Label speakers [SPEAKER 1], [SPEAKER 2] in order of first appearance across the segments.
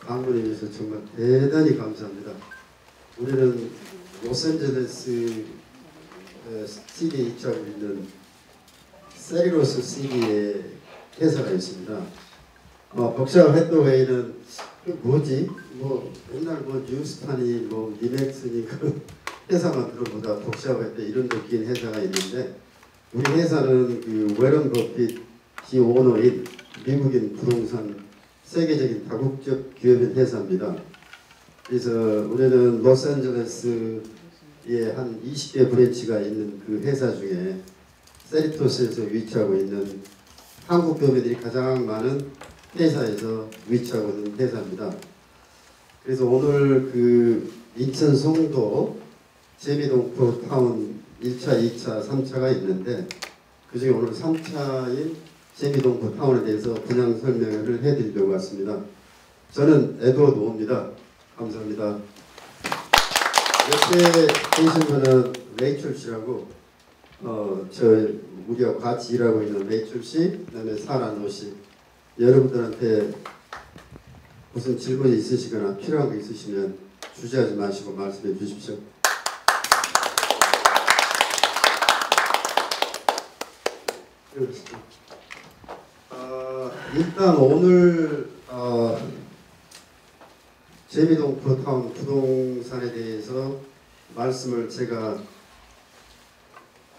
[SPEAKER 1] 방문해 주셔서 정말 대단히 감사합니다. 우리는 로스앤젤레스 시티에 입주하고 있는 셀룰로스 시리의 회사가 있습니다. 벅샤 햇도웨이는 뭐지? 옛날 뉴스타니 리맥스니 그 회사만 들어보다 벅샤 햇도 이런 느낌 회사가 있는데, 우리 회사는 그 워런 버핏 오너인 미국인 부동산 세계적인 다국적 기업인 회사입니다. 그래서 우리는 로스앤젤레스에 한 20개 브랜치가 있는 그 회사 중에 세리토스에서 위치하고 있는 한국 교민들이 가장 많은 회사에서 위치하고 있는 회사입니다. 그래서 오늘 그 인천 송도 제비동포 타운 1차, 2차, 3차가 있는데, 그 중에 오늘 3차인 제비동포 타운에 대해서 분양 설명을 해드리려고 왔습니다. 저는 에드워드 오입니다. 감사합니다. 옆에 계신 분은 레이첼 씨라고, 우리와 같이 일하고 있는 레이첼 씨, 그 다음에 사라노 씨. 여러분들한테 무슨 질문이 있으시거나 필요한 거 있으시면 주저하지 마시고 말씀해 주십시오. 일단 오늘 제비동포 타운 부동산에 대해서 말씀을 제가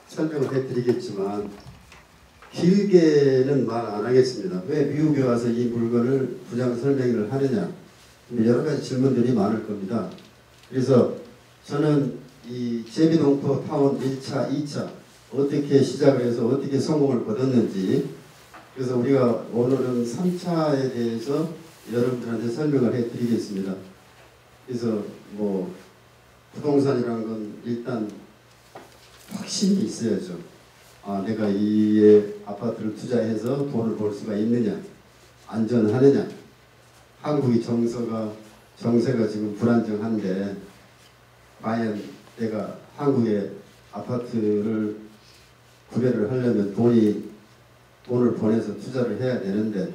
[SPEAKER 1] 설명을 해드리겠지만 길게는 말 안 하겠습니다. 왜 미국에 와서 이 물건을 분양 설명을 하느냐, 여러 가지 질문들이 많을 겁니다. 그래서 저는 이 제비동포 타운 1차, 2차 어떻게 시작을 해서 어떻게 성공을 거뒀는지, 그래서 우리가 오늘은 3차에 대해서 여러분들한테 설명을 해드리겠습니다. 그래서 부동산이라는 건 일단 확신이 있어야죠. 내가 이 아파트를 투자해서 돈을 벌 수가 있느냐, 안전하느냐. 한국이 정세가 지금 불안정한데 과연 내가 한국에 아파트를 구매를 하려면 돈을 보내서 투자를 해야 되는데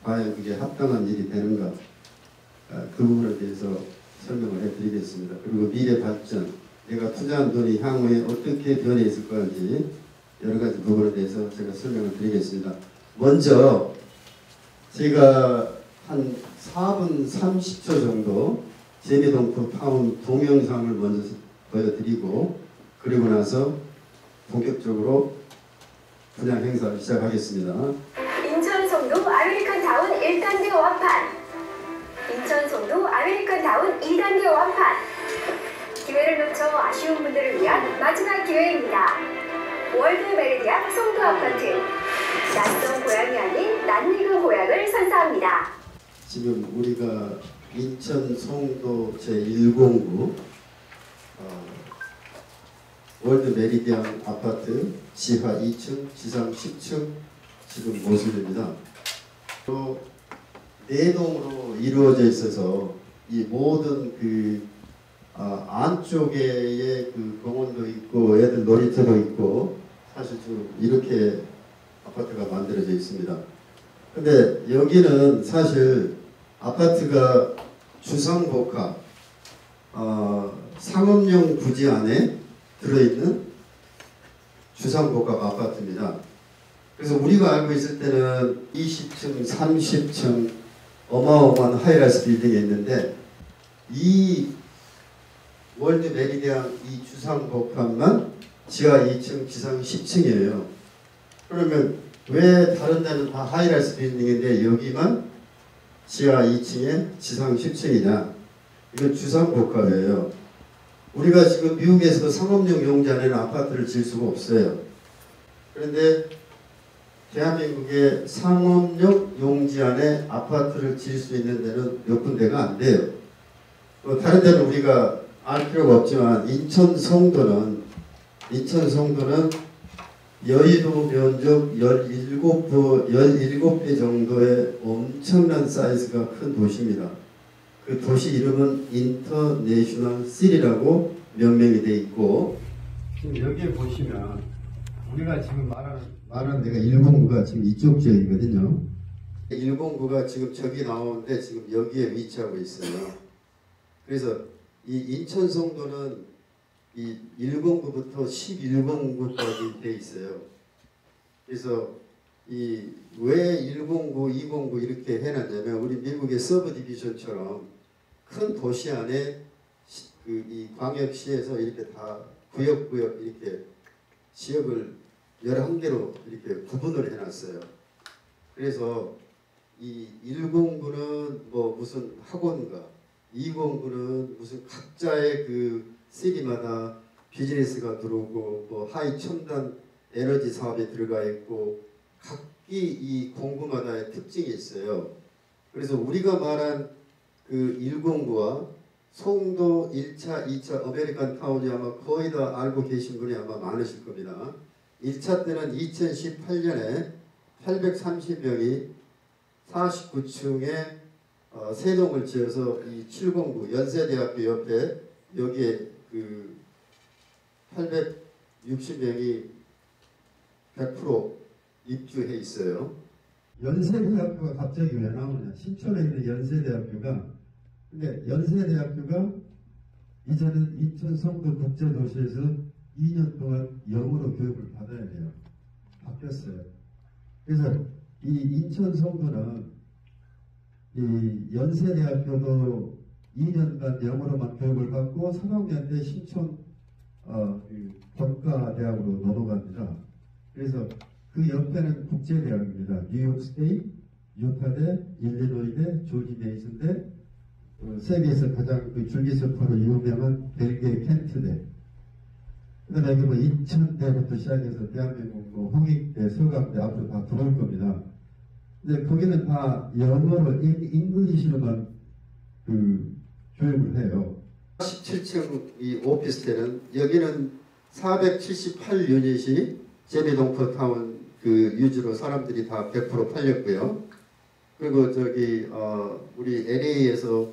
[SPEAKER 1] 과연 그게 합당한 일이 되는가, 그 부분에 대해서 설명을 해드리겠습니다. 그리고 미래 발전, 내가 투자한 돈이 향후에 어떻게 변해 있을 건지 여러 가지 부분에 대해서 제가 설명을 드리겠습니다. 먼저 제가 한 4분 30초 정도 제비동포 타운 동영상을 먼저 보여드리고, 그리고 나서 본격적으로 분양 행사를 시작하겠습니다.
[SPEAKER 2] 인천 송도 아메리칸 타운 1단계 완판, 인천 송도 아메리칸 타운 2단계 완판. 기회를 놓쳐 아쉬운 분들을 위한 마지막 기회입니다. 월드 메리디안 송도 아파트, 낯선 고향이 아닌 낯익은 고향을 선사합니다.
[SPEAKER 1] 지금 우리가 인천 송도 제1공구 월드 메리디안 아파트 지하 2층, 지상 10층 지금 모습입니다. 또 4동으로 이루어져 있어서 이 모든 안쪽에 그 공원도 있고 애들 놀이터도 있고 사실 좀 이렇게 아파트가 만들어져 있습니다. 근데 여기는 사실 아파트가 주상복합 상업용 부지 안에 들어있는 주상복합 아파트입니다. 그래서 우리가 알고 있을 때는 20층, 30층 어마어마한 하이라이스 빌딩이 있는데, 이 월드 메리디안 이 주상복합만 지하 2층, 지상 10층이에요. 그러면 왜 다른 데는 다 하이라이스 빌딩인데 여기만 지하 2층에 지상 10층이냐? 이건 주상복합이에요. 우리가 지금 미국에서도 상업용 용지 안에는 아파트를 지을 수가 없어요. 그런데 대한민국의 상업용 용지 안에 아파트를 지을 수 있는 데는 몇 군데가 안 돼요. 다른 데는 우리가 알 필요가 없지만 인천 송도는 여의도 면적 17배 정도의 엄청난 사이즈가 큰 도시입니다. 그 도시 이름은 인터내셔널 시티라고 명명이 되어 있고, 지금 여기에 보시면 우리가 지금 말하는 데가 1공구가 지금 이쪽 지역이거든요. 109가 지금 저기 나오는데 지금 여기에 위치하고 있어요. 그래서 이 인천 송도는 이 109부터 1109까지 돼 있어요. 그래서 이 왜 109, 209 이렇게 해놨냐면 우리 미국의 서브 디비전처럼 큰 도시 안에 이 광역시에서 이렇게 다 구역 이렇게 지역을 11개로 이렇게 구분을 해놨어요. 그래서 이 109는 뭐 무슨 학원가, 209는 무슨 각자의 그 시리마다 비즈니스가 들어오고 뭐 하이 첨단 에너지 사업에 들어가 있고 각기 이 공구마다의 특징이 있어요. 그래서 우리가 말한 그 109와 송도 1차, 2차 아메리칸 타운이 아마 거의 다 알고 계신 분이 아마 많으실 겁니다. 1차 때는 2018년에 830명이 49층에 세 동을 지어서 이 709 연세대학교 옆에 여기에 그 860명이 100% 입주해 있어요. 연세대학교가 갑자기 왜 나오냐? 신촌에 있는 연세대학교가 근데 연세대학교가 이제는 인천 송도 국제도시에서 2년 동안 영어로 교육을 받아야 돼요. 바뀌었어요. 그래서 이 인천 송도는 이 연세대학교도 2년간 영어로만 교육을 받고 3학년 때 신촌 법과대학으로 넘어갑니다. 그래서 그 옆에는 국제대학입니다. 뉴욕 스테이트, 유타대, 일리노이대, 조지 메이슨대, 세계에서 가장 그 줄기세포로 유명한 벨기에 켄트대. 그다음에 여기 뭐 인천대부터 시작해서 대한민국 뭐 홍익대, 서강대 앞으로 다 들어올 겁니다. 근데 거기는 다 영어로 잉글리시로만 그 교육을 해요. 17층 이 오피스텔은 여기는 478유닛이 제비동포타운 그 유지로 사람들이 다 100% 팔렸고요. 그리고 저기 우리 LA에서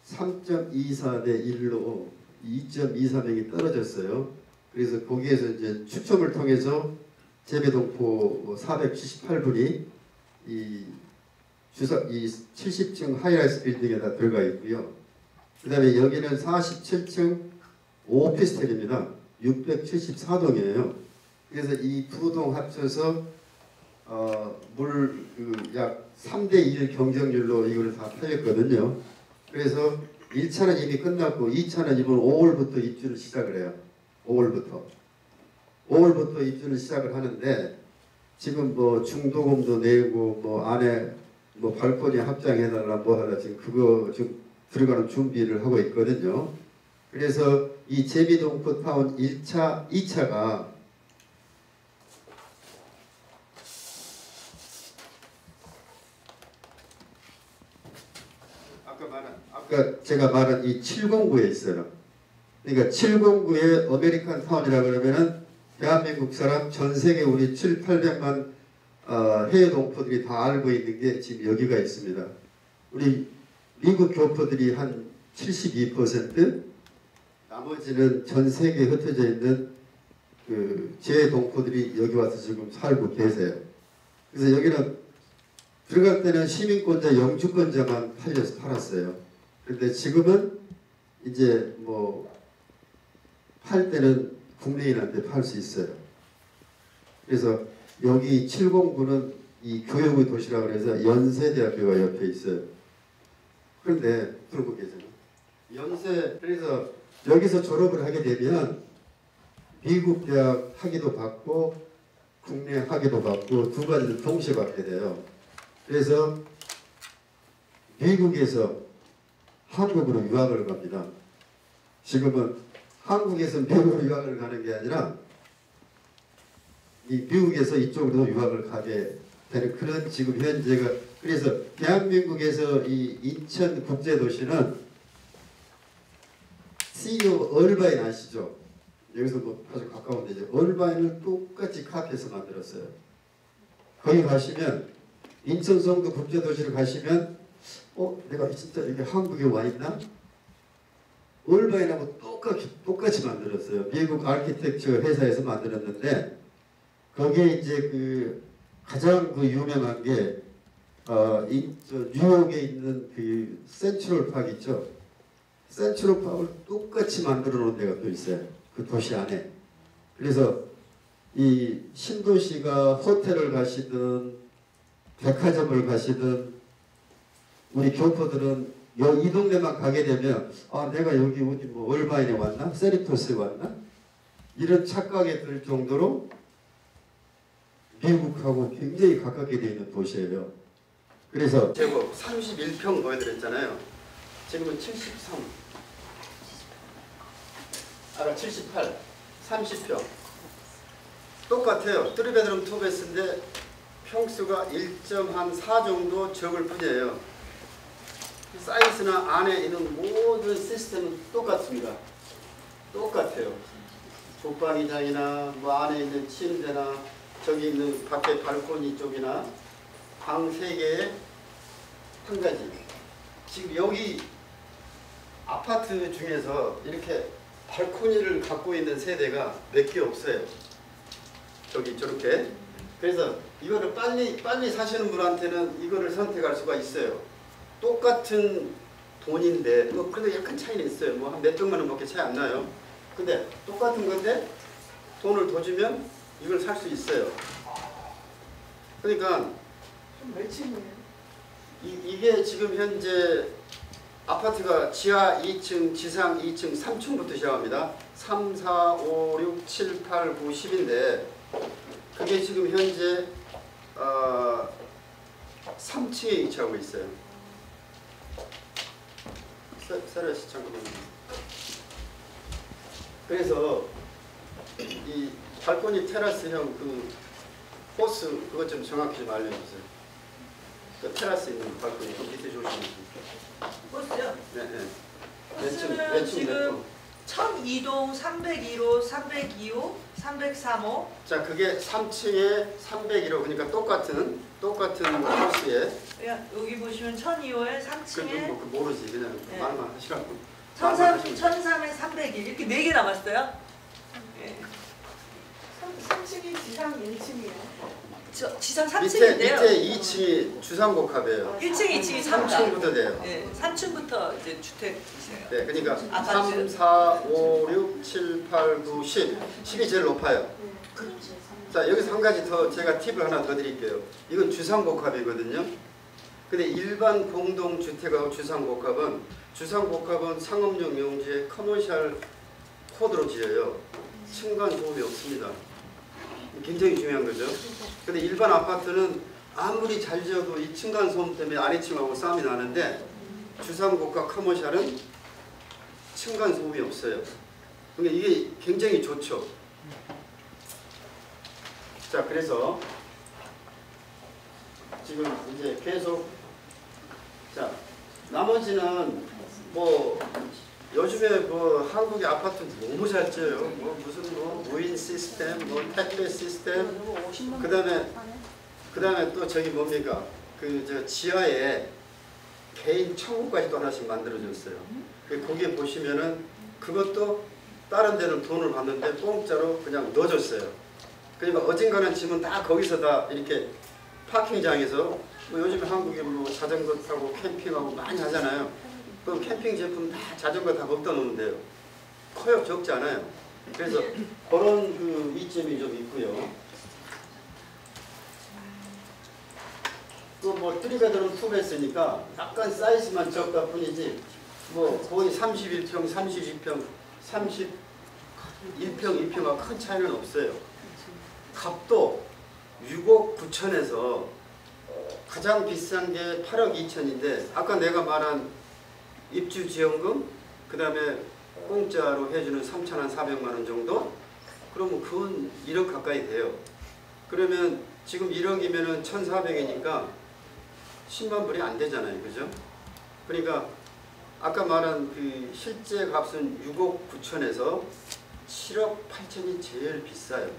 [SPEAKER 1] 3.24 대 1로 2.23명이 떨어졌어요. 그래서 거기에서 이제 추첨을 통해서 제비동포 478분이 이 70층 하이라이스 빌딩에다 들어가 있고요. 그 다음에 여기는 47층 오피스텔입니다. 674동이에요. 그래서 이 두 동 합쳐서 약 3대1 경쟁률로 이걸 다 팔렸거든요. 그래서 1차는 이미 끝났고 2차는 이번 5월부터 입주를 시작을 해요. 5월부터 입주를 시작을 하는데 지금 뭐 중도금도 내고 뭐 안에 뭐 발코니 합장해달라 뭐 하라 지금 그거 좀 들어가는 준비를 하고 있거든요. 그래서 이 제비동포타운 1차, 2차가 아까 제가 말한 이 709에 있어요. 그러니까 709에 아메리칸 타운이라 그러면은 대한민국 사람 전 세계 우리 7, 800만 해외 동포들이 다 알고 있는 게 지금 여기가 있습니다. 우리 미국 교포들이 한 72%, 나머지는 전 세계에 흩어져 있는 그 재동포들이 여기 와서 지금 살고 계세요. 그래서 여기는 들어갈 때는 시민권자, 영주권자만 팔았어요. 그런데 지금은 이제 뭐 팔 때는 국내인한테 팔 수 있어요. 그래서 여기 709는 이 교육의 도시라고 해서 연세대학교가 옆에 있어요. 그런데 들고 계세요. 그래서 여기서 졸업을 하게 되면 미국 대학 학위도 받고 국내 학위도 받고 두 가지를 동시에 받게 돼요. 그래서 미국에서 한국으로 유학을 갑니다. 지금은 한국에서 미국으로 유학을 가는 게 아니라 이 미국에서 이쪽으로 유학을 가게 되는 그런 지금 현재가. 그래서 대한민국에서 이 인천 국제도시는 CEO 얼바인 아시죠? 여기서 뭐 아주 가까운 데죠. 얼바인을 똑같이 카피해서 만들었어요. 거기 가시면 인천 송도 국제도시를 가시면 내가 진짜 여기 한국에 와 있나? 얼바인하고 똑같이 만들었어요. 미국 아키텍처 회사에서 만들었는데 거기에 이제 그 가장 그 유명한 게 뉴욕에 있는 그 센트럴 파크 있죠. 센트럴 파크를 똑같이 만들어 놓은 데가 또 있어요. 그 도시 안에. 그래서 이 신도시가 호텔을 가시든 백화점을 가시든 우리 교포들은 이 동네만 가게 되면 내가 여기 어디 뭐 얼마인에 왔나? 세리토스에 왔나? 이런 착각이 들 정도로 미국하고 굉장히 가깝게 되어 있는 도시예요. 그래서 제곱 31평 보여드렸잖아요. 지금은 73, 78, 30평 똑같아요. 3베드룸 2베스인데 평수가 1.4 정도 적을 뿐이에요. 사이즈나 안에 있는 모든 시스템은 똑같습니다. 똑같아요. 붙박이장이나 뭐 안에 있는 침대나 저기 있는 밖에 발코니 쪽이나 방 3개에 한 가지. 지금 여기 아파트 중에서 이렇게 발코니를 갖고 있는 세대가 몇 개 없어요. 저기 저렇게. 그래서 이거를 빨리 사시는 분한테는 이거를 선택할 수가 있어요. 똑같은 돈인데 뭐 그래도 약간 차이는 있어요. 뭐 한 몇백만 원밖에 차이 안 나요. 근데 똑같은 건데 돈을 더 주면 이걸 살 수 있어요. 그러니까
[SPEAKER 3] 몇 층이에요?
[SPEAKER 1] 이게 지금 현재 아파트가 지하 2층, 지상 2층, 3층부터 시작합니다. 3, 4, 5, 6, 7, 8, 9, 10인데 그게 지금 현재 3층에 위치하고 있어요. 세라 시청구는. 그래서 이 발코니 테라스형 그 호스 그것 좀 정확히 좀 알려주세요. 그 테라스 있는 발코니 밑에 조심하세요.
[SPEAKER 3] 버스요?
[SPEAKER 1] 네.
[SPEAKER 3] 버스는 지금 1002동, 302호, 302호, 303호.
[SPEAKER 1] 자, 그게 3층에 301호 그러니까 똑같은 호스에.
[SPEAKER 3] 여기 보시면 1002호에 3층에
[SPEAKER 1] 뭐 모르지 그냥
[SPEAKER 3] 네.
[SPEAKER 1] 말만 하시라고.
[SPEAKER 3] 1003에 301 이렇게 4개 남았어요. 네.
[SPEAKER 4] 3층이 지상 1층이에요.
[SPEAKER 3] 지상 3층인데요.
[SPEAKER 1] 밑에 2층이 주상복합이에요.
[SPEAKER 3] 1층, 2층이 3층.
[SPEAKER 1] 3층부터 돼요.
[SPEAKER 3] 네, 3층부터 이제 주택이세요.
[SPEAKER 1] 네, 그러니까
[SPEAKER 3] 아파트.
[SPEAKER 1] 3, 4, 5, 6, 7, 8, 9, 10. 10이 제일 높아요. 자, 여기서 한 가지 더 제가 팁을 하나 더 드릴게요. 이건 주상복합이거든요. 근데 일반 공동주택하고 주상복합은 상업용 용지에 커머셜 코드로 지어요. 층간 소음이 없습니다. 굉장히 중요한 거죠. 근데 일반 아파트는 아무리 잘 지어도 이 층간 소음 때문에 아래층하고 싸움이 나는데 주상복합 커머셜은 층간 소음이 없어요. 그러니까 이게 굉장히 좋죠. 자, 그래서 지금 이제 계속 자, 나머지는 뭐 요즘에 뭐 한국의 아파트 너무 잘 지어요. 뭐 무슨 뭐 무인 시스템, 뭐 택배 시스템, 그다음에 또 저기 뭡니까? 그 저 지하에 개인 창고까지도 하나씩 만들어줬어요. 거기에 보시면은 그것도 다른 데는 돈을 받는데 공짜로 그냥 넣어줬어요. 그러니까 어딘가는 짐은 다 거기서 다 이렇게 파킹장에서 뭐 요즘에 한국에 뭐 자전거 타고 캠핑하고 많이 하잖아요. 그럼 캠핑 제품 다 자전거 다 거기다 놓으면 돼요. 커요. 적지 않아요. 그래서 그런 그 이점이 좀 있고요. 또 뭐 3베드룸 2베스니까 약간 사이즈만 적다 뿐이지 뭐 거의 31평, 32평, 31평, 2평과 큰 차이는 없어요. 값도 6억 9천에서 가장 비싼 게 8억 2천인데 아까 내가 말한 입주지원금 그 다음에 공짜로 해주는 3,400만 원 정도 그러면 그건 1억 가까이 돼요. 그러면 지금 1억이면은 1,400이니까 10만 불이 안 되잖아요. 그죠? 그러니까 아까 말한 그 실제 값은 6억 9천에서 7억 8천이 제일 비싸요.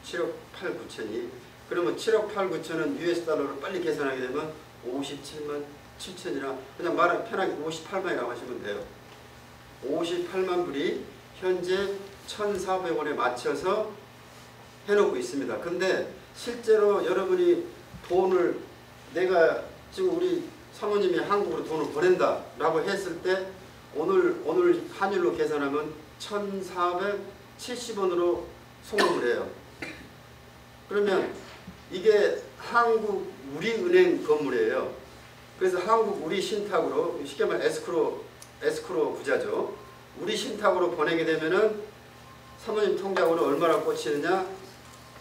[SPEAKER 1] 7억 8, 9천이. 그러면 7억 8, 9천은 US 달러로 빨리 계산하게 되면 57만 7천이나 그냥 말은 편하게 58만이라고 하시면 돼요. 58만 불이 현재 1,400원에 맞춰서 해놓고 있습니다. 근데 실제로 여러분이 돈을 내가 지금 우리 사모님이 한국으로 돈을 보낸다라고 했을 때 오늘 환율로 계산하면 1,470원으로 송금을 해요. 그러면 이게 한국 우리은행 건물이에요. 그래서 한국 우리 신탁으로 쉽게 말해 에스크로 부자죠. 우리 신탁으로 보내게 되면은 사모님 통장으로 얼마나 꽂히느냐?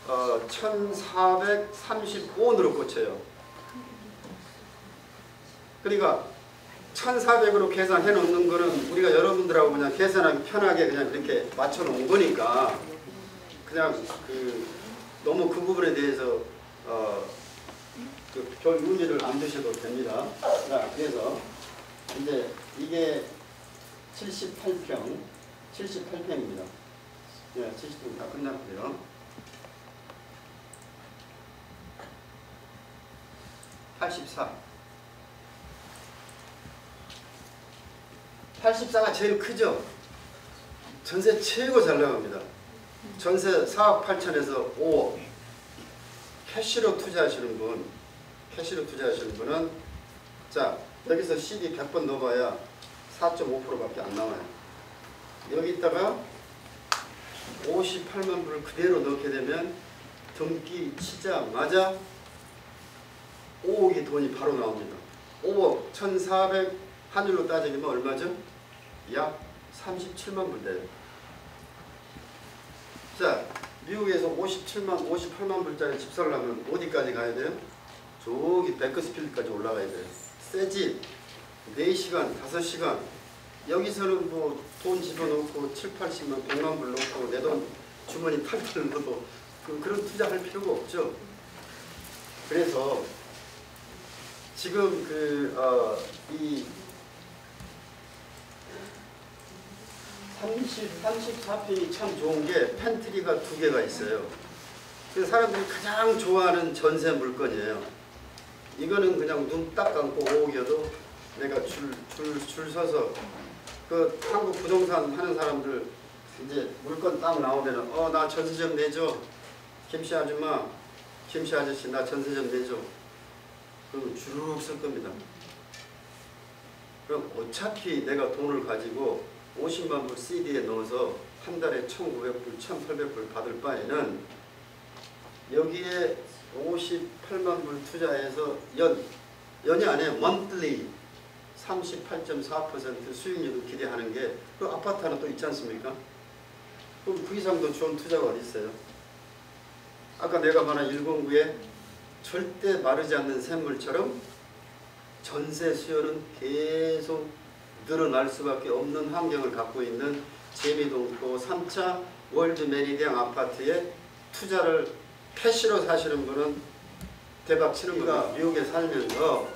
[SPEAKER 1] 1,435원으로 꽂혀요. 그러니까 1,400으로 계산해 놓는 거는 우리가 여러분들하고 그냥 계산하기 편하게 그냥 이렇게 맞춰 놓은 거니까 그냥 너무 그 부분에 대해서 별 의미를 안 두셔도 됩니다. 자, 그래서 이제 이게 78평입니다. 네, 70평 다 끝났고요. 84가 제일 크죠. 전세 최고 잘 나갑니다. 전세 4억 8천에서 5억. 캐시로 투자하시는 분은 자, 여기서 CD 100번 넣어봐야 4.5%밖에 안 나와요. 여기다가 58만 불을 그대로 넣게 되면 등기 치자마자 5억이 돈이 바로 나옵니다. 5억 1,400 환율로 따지면 얼마죠? 약 37만 불 돼요. 자, 미국에서 58만 불짜리 집 살려면 어디까지 가야 돼요? 저기 베커스필드까지 올라가야 돼요. 새 집 4시간, 5시간. 여기서는 뭐 돈 집어넣고 7, 80만, 100만 불 넣고 내 돈 주머니 탈탈 넣어도 그런 투자할 필요가 없죠. 그래서 지금 이 34평이 참 좋은 게 팬트리가 2개가 있어요. 그래서 사람들이 가장 좋아하는 전세 물건이에요. 이거는 그냥 눈 딱 감고 5억이어도 내가 줄 서서 그 한국 부동산 하는 사람들 이제 물건 딱 나오면은 나 전세 좀 내줘. 김씨 아줌마, 김씨 아저씨 나 전세 좀 내줘. 그럼 주르륵 쓸 겁니다. 그럼 어차피 내가 돈을 가지고 50만 불 CD에 넣어서 한 달에 1,900불, 1,800불 받을 바에는 여기에 58만 불 투자해서 연이 아니에요. monthly 38.4% 수익률을 기대하는 게 그 아파트 하나 또 있지 않습니까? 그럼 그 이상도 좋은 투자가 어디 있어요? 아까 내가 말한 109에 절대 마르지 않는 샘물처럼 전세 수요는 계속 늘어날 수밖에 없는 환경을 갖고 있는 재미동포 3차 월드 메리디안 아파트에 투자를 캐시로 사시는 분은 대박 치는 거가 미국에 살면서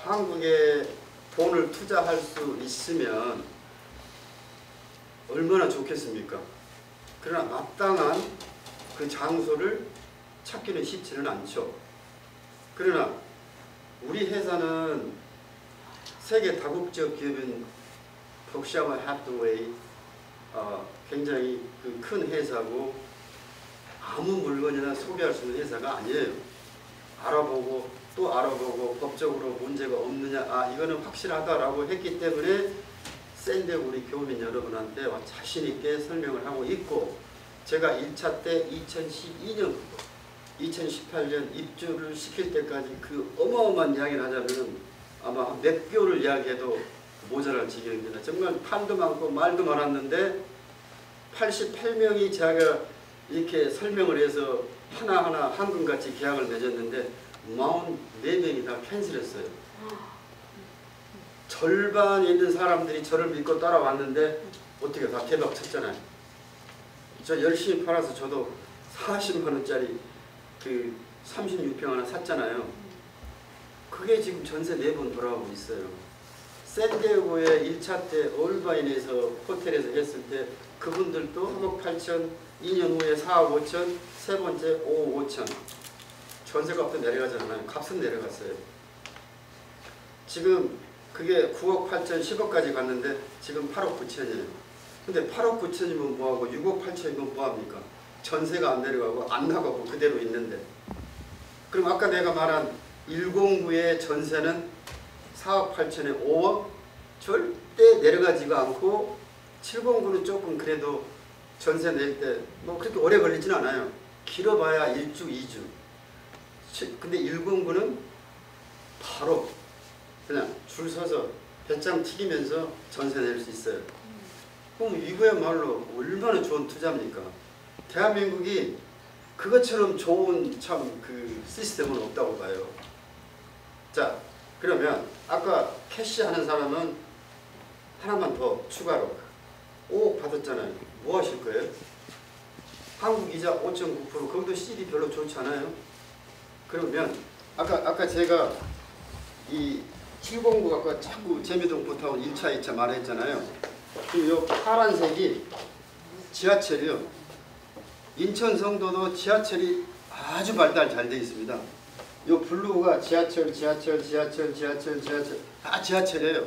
[SPEAKER 1] 한국에 돈을 투자할 수 있으면 얼마나 좋겠습니까? 그러나 마땅한 그 장소를 찾기는 쉽지는 않죠. 그러나 우리 회사는 세계 다국적 기업인 벅샤워 하드웨이 굉장히 큰 회사고 아무 물건이나 소개할 수 있는 회사가 아니에요. 알아보고 또 알아보고 법적으로 문제가 없느냐 이거는 확실하다라고 했기 때문에 샌디에고 우리 교민 여러분한테 자신 있게 설명을 하고 있고 제가 1차 때 2012년 2018년 입주를 시킬 때까지 그 어마어마한 이야기를 하자면 아마 몇 개월을 이야기해도 모자랄 지경입니다. 정말 판도 많고 말도 많았는데 88명이 제가 이렇게 설명을 해서 하나하나 한금같이 계약을 맺었는데 44명이 다 캔슬했어요. 절반 있는 사람들이 저를 믿고 따라왔는데 어떻게 다 대박 쳤잖아요. 저 열심히 팔아서 저도 40만 원짜리 그 36평 하나 샀잖아요. 그게 지금 전세 4번 돌아가고 있어요. 샌디에고에 1차 때 올바인에서 호텔에서 했을 때 그분들도 3억 8천, 2년 후에 4억 5천, 세 번째 5억 5천. 전세값도 내려가잖아요. 값은 내려갔어요. 지금 그게 9억 8천, 10억까지 갔는데 지금 8억 9천이에요. 근데 8억 9천이면 뭐하고 6억 8천이면 뭐합니까? 전세가 안 내려가고 안 나가고 그대로 있는데. 그럼 아까 내가 말한 109의 전세는 4억 8천에 5억 절대 내려가지가 않고 709는 조금 그래도 전세 낼 때 뭐 그렇게 오래 걸리진 않아요. 길어봐야 1주, 2주. 근데 109는 바로 그냥 줄 서서 배짱 튀기면서 전세 낼 수 있어요. 그럼 이거야말로 얼마나 좋은 투자입니까? 대한민국이 그것처럼 좋은 참 그 시스템은 없다고 봐요. 자, 그러면 아까 캐시 하는 사람은 하나만 더 추가로 5억 받았잖아요. 뭐 하실 거예요? 한국 이자 5.9% 거기도 CD 별로 좋지 않아요. 그러면 아까 제가 이 709 갖고 자꾸 재미동 부타운 1차, 2차 말했잖아요. 이 파란색이 지하철이요. 인천 성도도 지하철이 아주 발달 잘 되어 있습니다. 이 블루가 지하철 다 지하철이에요.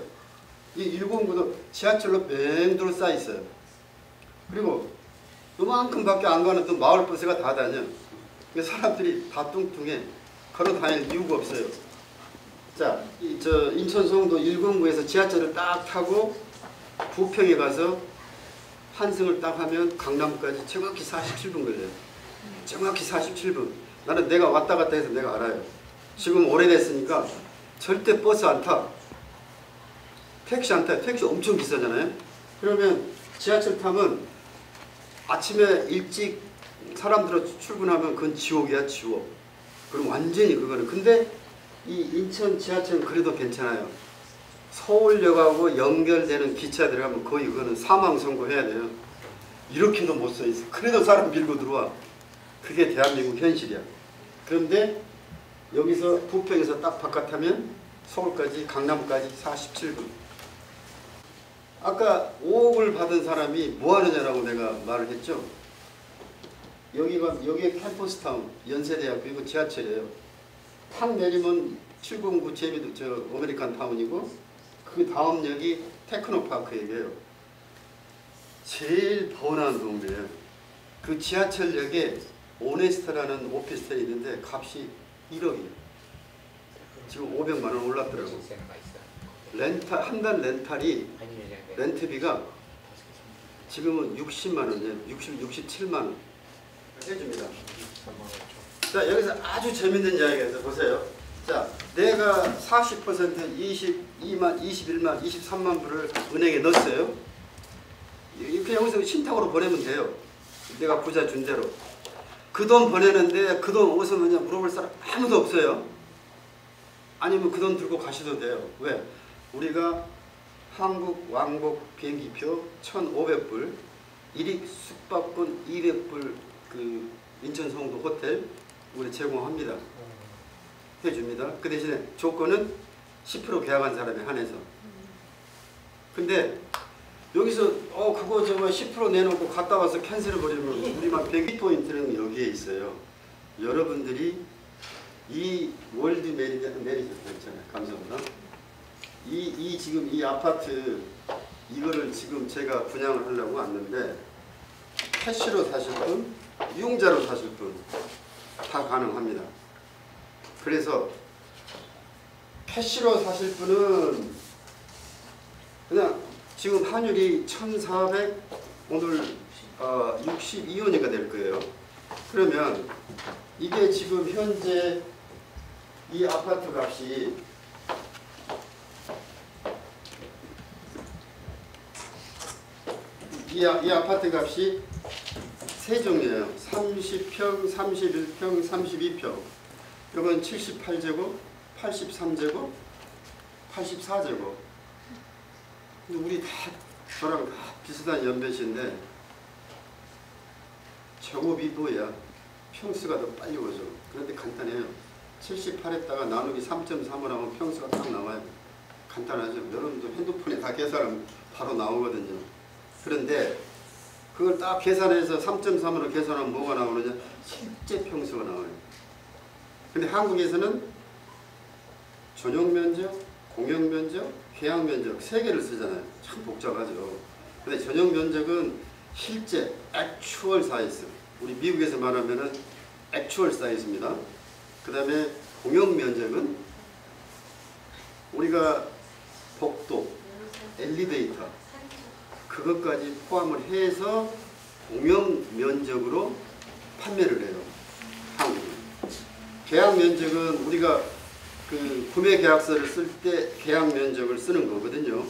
[SPEAKER 1] 이 109도 지하철로 뺑 둘러싸여 있어요. 그리고 요만큼밖에 안 가는 또 마을버스가 다 다녀. 사람들이 다 뚱뚱해. 걸어 다닐 이유가 없어요. 자, 저 인천 성도 109에서 지하철을 딱 타고 부평에 가서 환승을 딱 하면 강남까지 정확히 47분 걸려요. 정확히 47분. 나는 내가 왔다 갔다 해서 내가 알아요. 지금 오래됐으니까 절대 버스 안 타. 택시 안 타. 택시 엄청 비싸잖아요. 그러면 지하철 타면 아침에 일찍 사람들 출근하면 그건 지옥이야, 지옥. 그럼 완전히 그거는. 근데 이 인천 지하철은 그래도 괜찮아요. 서울역하고 연결되는 기차 들어가면 거의 그거는 사망 선고해야 돼요. 이렇게도 못 써 있어. 그래도 사람 밀고 들어와. 그게 대한민국 현실이야. 그런데 여기서 부평에서 딱 바깥하면 서울까지 강남까지 47분. 아까 5억을 받은 사람이 뭐 하느냐라고 내가 말을 했죠. 여기에 캠퍼스타운 연세대학교 이거 지하철이에요. 탁 내리면 709 재미도 저 아메리칸 타운이고 그 다음 역이 테크노파크역이에요. 제일 번화한 동네예요. 그 지하철역에 오네스트라는 오피스텔이 있는데 값이 1억이에요. 지금 500만 원 올랐더라고. 렌탈 한 달 렌트비가 지금은 60만 원이에요. 67만 원 해줍니다. 자, 여기서 아주 재밌는 이야기가 있어요. 보세요. 자, 내가 40% 22만, 21만, 23만 불을 은행에 넣었어요. 이렇게 여기서 신탁으로 보내면 돼요. 내가 부자 준 대로. 그 돈 보내는데 그 돈 어디서 넣냐 물어볼 사람 아무도 없어요. 아니면 그 돈 들고 가셔도 돼요. 왜? 우리가 한국 왕복 비행기표 1,500불, 1인 숙박권 200불 그 인천 성도 호텔 우리 제공합니다. 해줍니다. 그 대신에 조건은 10% 계약한 사람에 한해서. 근데 여기서 그거 저거 10% 내놓고 갔다 와서 캔슬을 버리면 우리만 100포인트는 여기에 있어요. 여러분들이 이 월드 메리저스 있잖아요. 감사합니다. 이 지금 이 아파트 이거를 지금 제가 분양을 하려고 왔는데 캐시로 사실 분, 융자로 사실 분 다 가능합니다. 그래서 캐시로 사실 분은 그냥 지금 환율이 1,400 오늘 62원이가 될 거예요. 그러면 이게 지금 현재 이 아파트 값이 이 아파트 값이 세 종이에요. 30평, 31평, 32평. 이건 78제곱, 83제곱, 84제곱. 근데 우리 다 저랑 다 비슷한 연배신데 제곱이 뭐야? 평수가 더 빨리 오죠. 그런데 간단해요. 78에다가 나누기 3.3을 하면 평수가 딱 나와요. 간단하죠. 여러분도 핸드폰에 다 계산하면 바로 나오거든요. 그런데 그걸 딱 계산해서 3.3으로 계산하면 뭐가 나오느냐? 실제 평수가 나와요. 근데 한국에서는 전용 면적, 공용 면적, 계약 면적 세 개를 쓰잖아요. 참 복잡하죠. 근데 전용 면적은 실제 액추얼 사이즈. 우리 미국에서 말하면은 액추얼 사이즈입니다. 그 다음에 공용 면적은 우리가 복도, 엘리베이터 그것까지 포함을 해서 공용 면적으로 판매를 해요. 한국은. 계약 면적은 우리가 그 구매 계약서를 쓸 때 계약 면적을 쓰는 거거든요.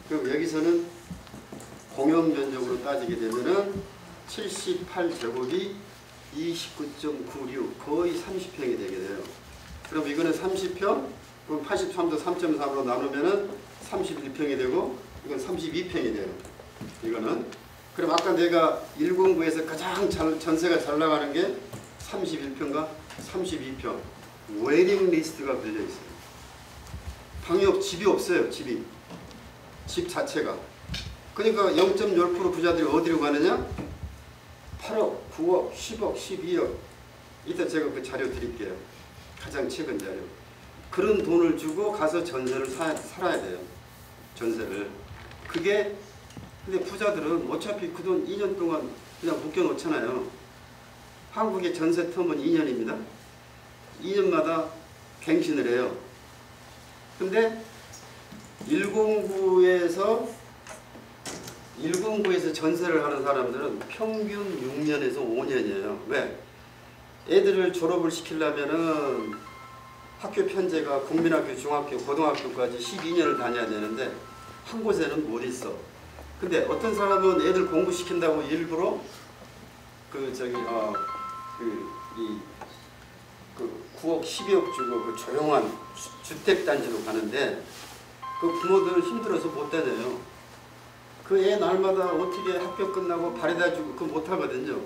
[SPEAKER 1] 그럼 여기서는 공용 면적으로 따지게 되면은 78제곱이 29.96 거의 30평이 되게 돼요. 그럼 이거는 30평, 그럼 83도 3.3으로 나누면은 31평이 되고 이건 32평이 돼요. 이거는. 그럼 아까 내가 109에서 가장 전세가 잘 나가는 게 31평과 32평. 웨이팅 리스트가 걸려 있어요. 방이 집이 없어요. 집 자체가. 그러니까 0.1% 부자들이 어디로 가느냐? 8억, 9억, 10억, 12억. 이따 제가 그 자료 드릴게요. 가장 최근 자료. 그런 돈을 주고 가서 전세를 살아야 돼요. 전세를. 그게 근데 부자들은 어차피 그 돈 2년 동안 그냥 묶여놓잖아요. 한국의 전세 텀은 2년입니다. 2년마다 갱신을 해요. 근데 109에서 전세를 하는 사람들은 평균 6년에서 5년이에요. 왜? 애들을 졸업을 시키려면은 학교 편제가 국민학교, 중학교, 고등학교까지 12년을 다녀야 되는데 한 곳에는 못 있어. 근데 어떤 사람은 애들 공부시킨다고 일부러 9억, 12억 주고 그 조용한 주택단지로 가는데 그 부모들은 힘들어서 못 다녀요. 그 애 날마다 어떻게 학교 끝나고 바래다 주고 그거 못 하거든요.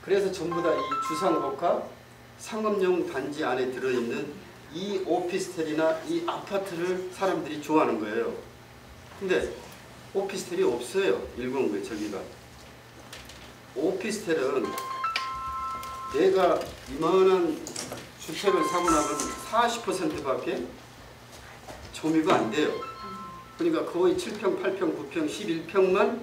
[SPEAKER 1] 그래서 전부 다 이 주상복합 상업용 단지 안에 들어있는 이 오피스텔이나 이 아파트를 사람들이 좋아하는 거예요. 근데 오피스텔이 없어요. 109에 저기가. 오피스텔은 내가 이만한 주택을 사고 나면 40%밖에 점유가 안 돼요. 그러니까 거의 7평, 8평, 9평, 11평만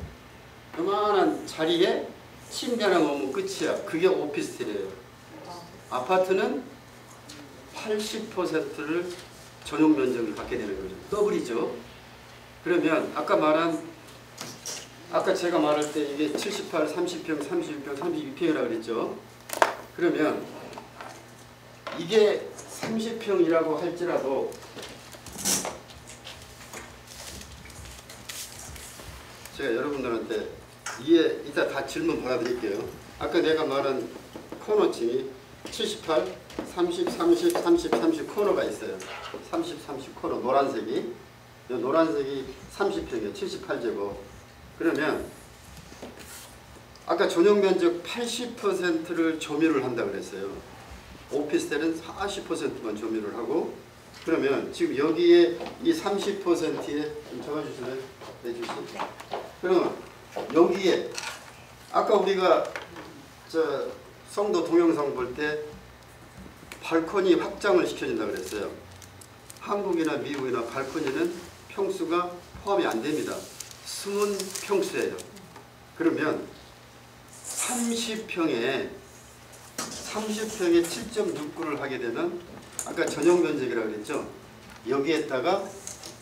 [SPEAKER 1] 요만한 자리에 침대 하나 놓으면 끝이야. 그게 오피스텔이에요. 아파트는 80%를 전용 면적을 갖게 되는 거죠. 더블이죠. 그러면 아까 제가 말할 때 이게 78, 30평, 31평, 32평이라고 그랬죠. 그러면 이게 30평이라고 할지라도 제가 여러분들한테 이따 다 질문 받아드릴게요. 아까 내가 말한 코너층이 78, 30, 30, 30, 30 코너가 있어요. 30, 30 코너 노란색이. 이 노란색이 30평이에요. 78제곱. 그러면 아까 전용 면적 80%를 점유를 한다고 그랬어요. 오피스텔은 40%만 점유를 하고 그러면 지금 여기에 이 30%에 좀 적어주실래요? 내주시. 그러면 여기에 아까 우리가 성도 동영상 볼 때 발코니 확장을 시켜준다고 그랬어요. 한국이나 미국이나 발코니는 평수가 포함이 안 됩니다. 숨은 평수예요. 그러면 30평에 7.69를 하게 되면 아까 전용 면적이라고 그랬죠. 여기에다가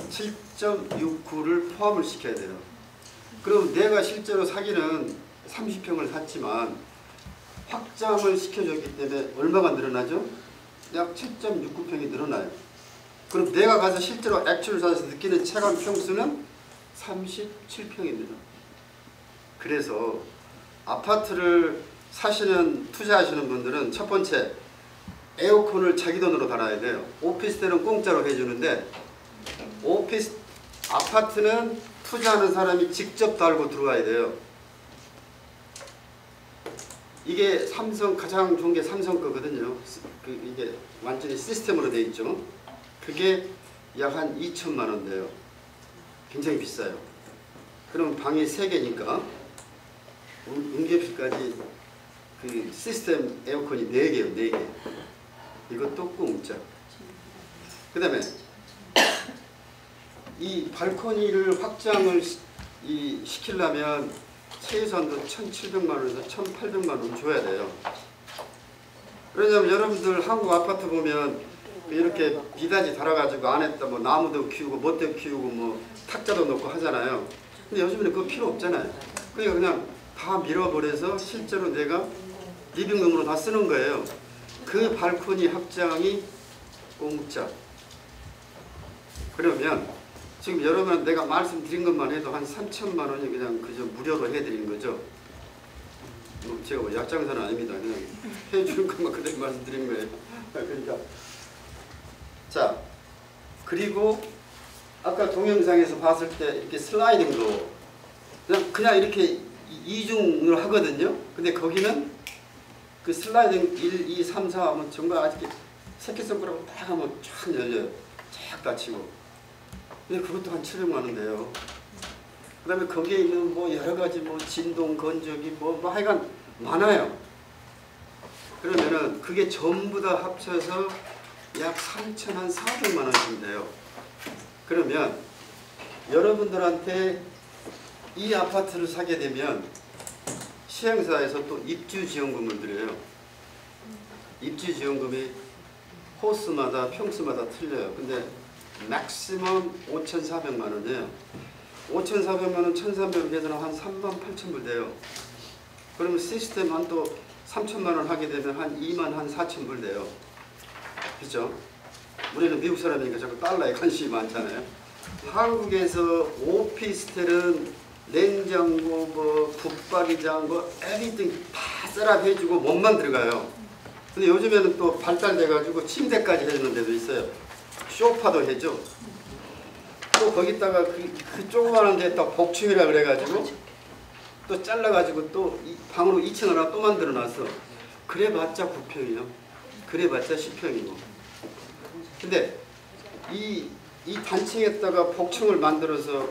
[SPEAKER 1] 7.69를 포함을 시켜야 돼요. 그럼 내가 실제로 사기는 30평을 샀지만 확장을 시켜줬기 때문에 얼마가 늘어나죠? 약 7.69평이 늘어나요. 그럼 내가 가서 실제로 액추를 사서 느끼는 체감 평수는 37평입니다. 그래서 아파트를 투자하시는 분들은 첫 번째 에어컨을 자기 돈으로 달아야 돼요. 오피스텔은 공짜로 해주는데 아파트는 투자하는 사람이 직접 달고 들어와야 돼요. 이게 가장 좋은 게 삼성 거거든요. 이게 완전히 시스템으로 되어 있죠. 그게 약 한 2천만 원 돼요. 굉장히 비싸요. 그럼 방이 3개니까 응급실까지 그 시스템 에어컨이 4개예요. 4개. 이것도 공짜. 그 다음에 이 발코니를 확장을 시키려면 최소한도 1,700만 원에서 1,800만 원 줘야 돼요. 왜냐하면 여러분들 한국 아파트 보면 이렇게 비단지 달아가지고 안에다 뭐 나무도 키우고 못도 키우고 뭐 탁자도 놓고 하잖아요. 근데 요즘에는 그거 필요 없잖아요. 그러니까 그냥 다 밀어버려서 실제로 내가 리빙룸으로 다 쓰는 거예요. 그 발코니 확장이 공짜. 그러면 지금 여러분 내가 말씀드린 것만 해도 한 3천만 원이 그냥 그저 무료로 해드리는 거죠. 뭐 제가 뭐 약장사는 아닙니다. 그냥 해주는 것만 그대로 말씀드린 거예요. 그러니까 자 그리고 아까 동영상에서 봤을 때 이렇게 슬라이딩도 그냥 이렇게 이중을 하거든요. 근데 거기는 그 슬라이딩 1, 2, 3, 4 하면 정말 아직 새끼손가락으로 딱 하면 쫙 열려요. 쫙 닫히고. 근데 그것도 한 700만 원인데요. 그 다음에 거기에 있는 뭐 여러 가지 뭐 진동, 건조기 뭐 하여간 많아요. 그러면은 그게 전부 다 합쳐서 약 3,400만 원쯤 돼요. 그러면 여러분들한테 이 아파트를 사게 되면 시행사에서 또 입주지원금을 드려요. 입주지원금이 호수마다 평수마다 틀려요. 근데 맥시멈 5,400만 원이에요. 5,400만 원, 1,300원 계산하면 한 38,000불 돼요. 그러면 시스템 한 또 3,000만 원 하게 되면 한 24,000불 돼요. 그렇죠? 우리는 미국 사람이니까 자꾸 달러에 관심이 많잖아요. 한국에서 오피스텔은 냉장고, 뭐 붙박이장, 뭐 에비띵 다 셋업해주고 몸만 들어가요. 근데 요즘에는 또 발달돼가지고 침대까지 해주는 데도 있어요. 소파도 해줘. 또 거기다가 그 조그마한 데다 복층이라 그래가지고 또 잘라가지고 또 방으로 2층 하나 또 만들어놨어. 그래봤자 9평이요. 그래봤자 10평이고. 근데 이 단층에다가 복층을 만들어서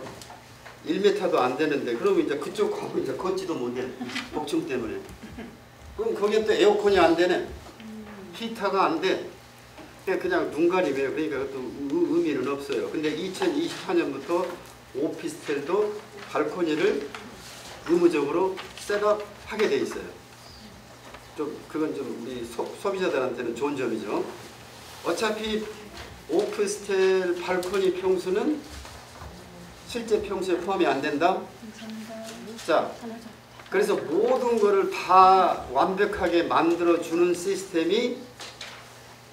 [SPEAKER 1] 1m도 안 되는데 그러면 이제 그쪽 가면 이제 걷지도 못해. 복층 때문에. 그럼 거기에 또 에어컨이 안 되네. 히터가 안 돼. 그냥 눈 가림이에요. 그러니까 또 의미는 없어요. 근데 2024년부터 오피스텔도 발코니를 의무적으로 셋업하게 돼 있어요. 좀 그건 좀 우리 소비자들한테는 좋은 점이죠. 어차피 오피스텔 발코니 평수는 실제 평수에 포함이 안 된다. 자, 그래서 모든 거를 다 완벽하게 만들어 주는 시스템이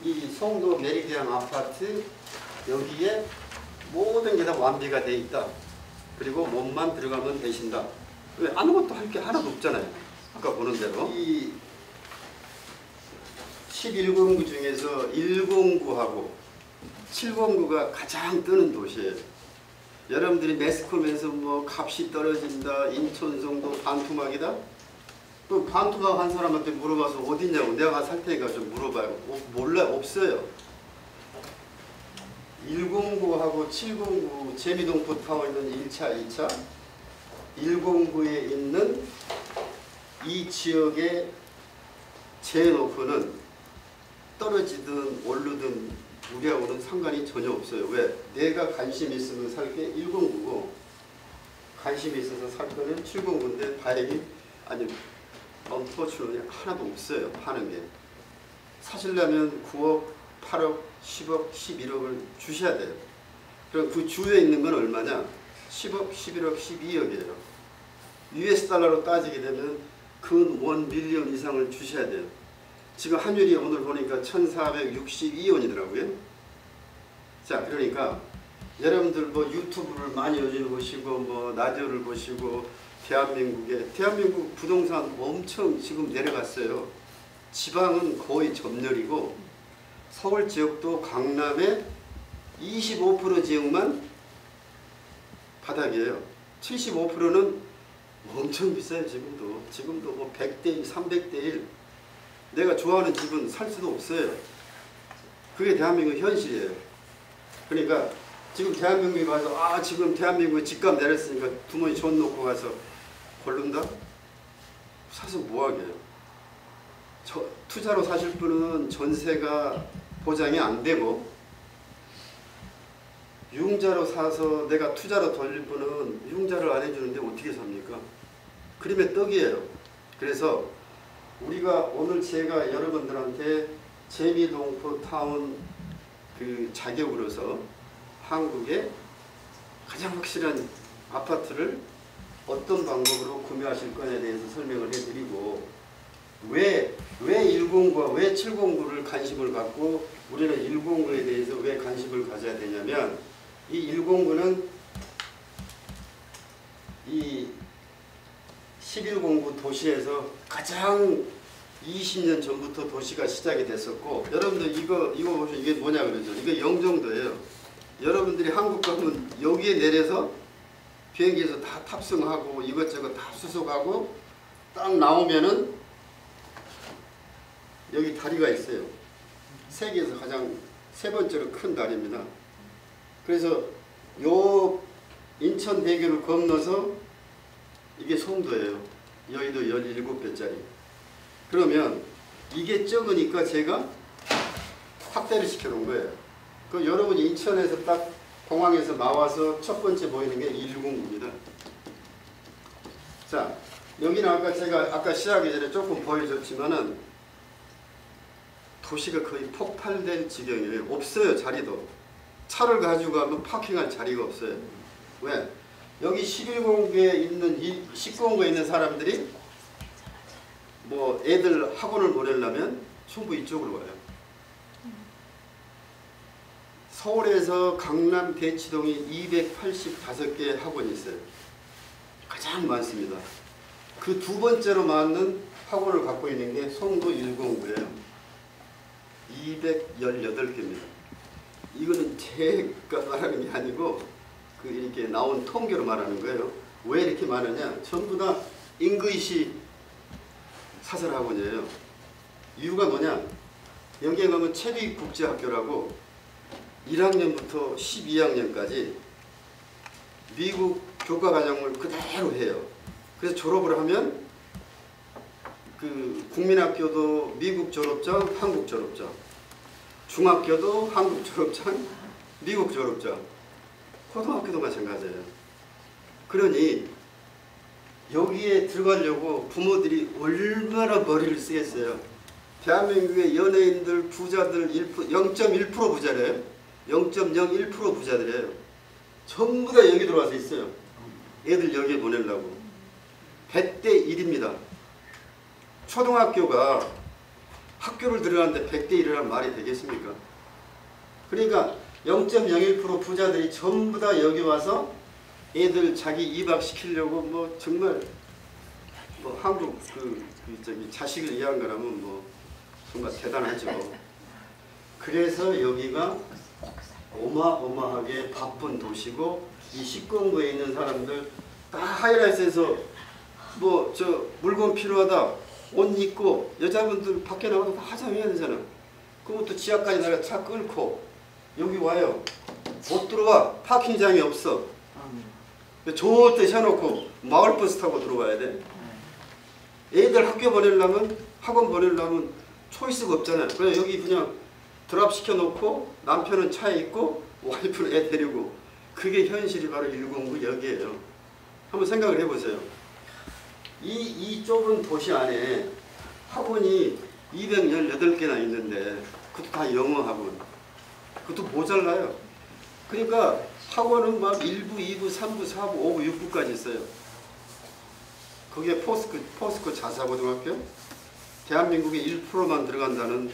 [SPEAKER 1] 이 송도 메리디안 아파트 여기에 모든 게 다 완비가 돼 있다. 그리고 몸만 들어가면 되신다. 왜 아무것도 할 게 하나도 없잖아요. 아까 보는 대로 이 11공구 중에서 1공구하고 7공구가 가장 뜨는 도시예요. 여러분들이 매스컴에서 뭐 값이 떨어진다, 인천 송도 반토막이다. 그 반토막 한 사람한테 물어봐서 어디냐고 내가 살 테니까 좀 물어봐요. 몰라 없어요. 109하고 709 재미동포 타워 있는 1차, 2차 109에 있는 이 지역의 재노프는 떨어지든 오르든 우리하고는 상관이 전혀 없어요. 왜? 내가 관심 있으면 살 게 109고 관심이 있어서 살 거는 709인데 다행히 아니 언포츠는 하나도 없어요. 파는 게. 사시려면 9억, 8억, 10억, 11억을 주셔야 돼요. 그럼 그 주에 있는 건 얼마냐? 10억, 11억, 12억이에요. US 달러로 따지게 되면 근 1밀리언 이상을 주셔야 돼요. 지금 환율이 오늘 보니까 1462원이더라고요. 자, 그러니까 여러분들 뭐 유튜브를 많이 요즘 보시고 뭐 라디오를 보시고 대한민국 부동산 엄청 지금 내려갔어요. 지방은 거의 전멸이고 서울 지역도 강남의 25% 지역만 바닥이에요. 75%는 엄청 비싸요. 지금도 뭐 100대 1, 300대 1. 내가 좋아하는 집은 살 수도 없어요. 그게 대한민국 현실이에요. 그러니까 지금 대한민국에 가서 지금 대한민국에 집값 내렸으니까 부모님 돈 놓고 가서 고른다? 사서 뭐하게요? 투자로 사실 분은 전세가 보장이 안 되고 융자로 사서 내가 투자로 돌릴 분은 융자를 안 해주는데 어떻게 삽니까? 그림의 떡이에요. 그래서 우리가 오늘 제가 여러분들한테 재미동포 타운 그 자격으로서 한국의 가장 확실한 아파트를 어떤 방법으로 구매하실 거냐에 대해서 설명을 해드리고 왜 109와 왜 709를 관심을 갖고 우리는 109에 대해서 왜 관심을 가져야 되냐면 이 109는 이 1109 도시에서 가장 20년 전부터 도시가 시작이 됐었고 여러분들 이거 보시면 이게 뭐냐 그러죠. 이거 영종도예요. 여러분들이 한국 가면 여기에 내려서 비행기에서 다 탑승하고 이것저것 다 수속하고 딱 나오면은 여기 다리가 있어요. 세계에서 가장 세 번째로 큰 다리입니다. 그래서 요 인천대교를 건너서 이게 송도예요. 여의도 17배짜리. 그러면 이게 적으니까 제가 확대를 시켜놓은 거예요. 그 여러분이 인천에서 딱 공항에서 나와서 첫 번째 보이는 게 109입니다. 자, 여기는 아까 시작하기 전에 조금 보여줬지만은 도시가 거의 폭발될 지경이에요. 없어요, 자리도. 차를 가지고 가면 파킹할 자리가 없어요. 왜? 여기 11공구에 있는 19공구에 있는 사람들이 뭐 애들 학원을 보내려면 전부 이쪽으로 와요. 서울에서 강남 대치동이 285개 학원이 있어요. 가장 많습니다. 그 두 번째로 많은 학원을 갖고 있는 게 송도 109예요. 218개입니다. 이거는 제가 말하는 게 아니고 그 이렇게 나온 통계로 말하는 거예요. 왜 이렇게 많으냐? 전부 다 잉글리시 사설학원이에요. 이유가 뭐냐? 여기에 가면 체비국제학교라고 1학년부터 12학년까지 미국 교과과정을 그대로 해요. 그래서 졸업을 하면 그 국민학교도 미국 졸업장, 한국 졸업장, 중학교도 한국 졸업장, 미국 졸업장, 고등학교도 마찬가지예요. 그러니 여기에 들어가려고 부모들이 얼마나 머리를 쓰겠어요. 대한민국의 연예인들, 부자들 0.1% 부자래요. 0.01% 부자들이에요. 전부 다 여기 들어와서 있어요. 애들 여기에 보내려고. 100대 1입니다. 초등학교가 학교를 들어가는데 100대 1이라는 말이 되겠습니까? 그러니까 0.01% 부자들이 전부 다 여기 와서 애들 자기 입학시키려고 뭐 정말 뭐 한국 저기 자식을 이해한 거라면 뭐 정말 대단하죠. 그래서 여기가 어마어마하게 바쁜 도시고 이 19공구에 있는 사람들 다 하이라이트에서 뭐 저 물건 필요하다 옷 입고 여자분들 밖에 나가서 다 화장해야 되잖아. 그럼 또 지하까지 나가 차 끌고 여기 와요. 못 들어와. 파킹장이 없어. 저 때 세워놓고 마을버스 타고 들어와야 돼. 애들 학교 보내려면 학원 보내려면 초이스가 없잖아요. 그냥 여기 그냥 드랍 시켜놓고 남편은 차에 있고 와이프는 애 데리고 그게 현실이 바로 109 여기에요. 한번 생각을 해보세요. 이 좁은 도시 안에 학원이 218개나 있는데 그것도 다 영어 학원. 그것도 모자라요. 그러니까 학원은 막 1부, 2부, 3부, 4부, 5부, 6부까지 있어요. 거기에 포스코 자사고등학교? 대한민국의 1%만 들어간다는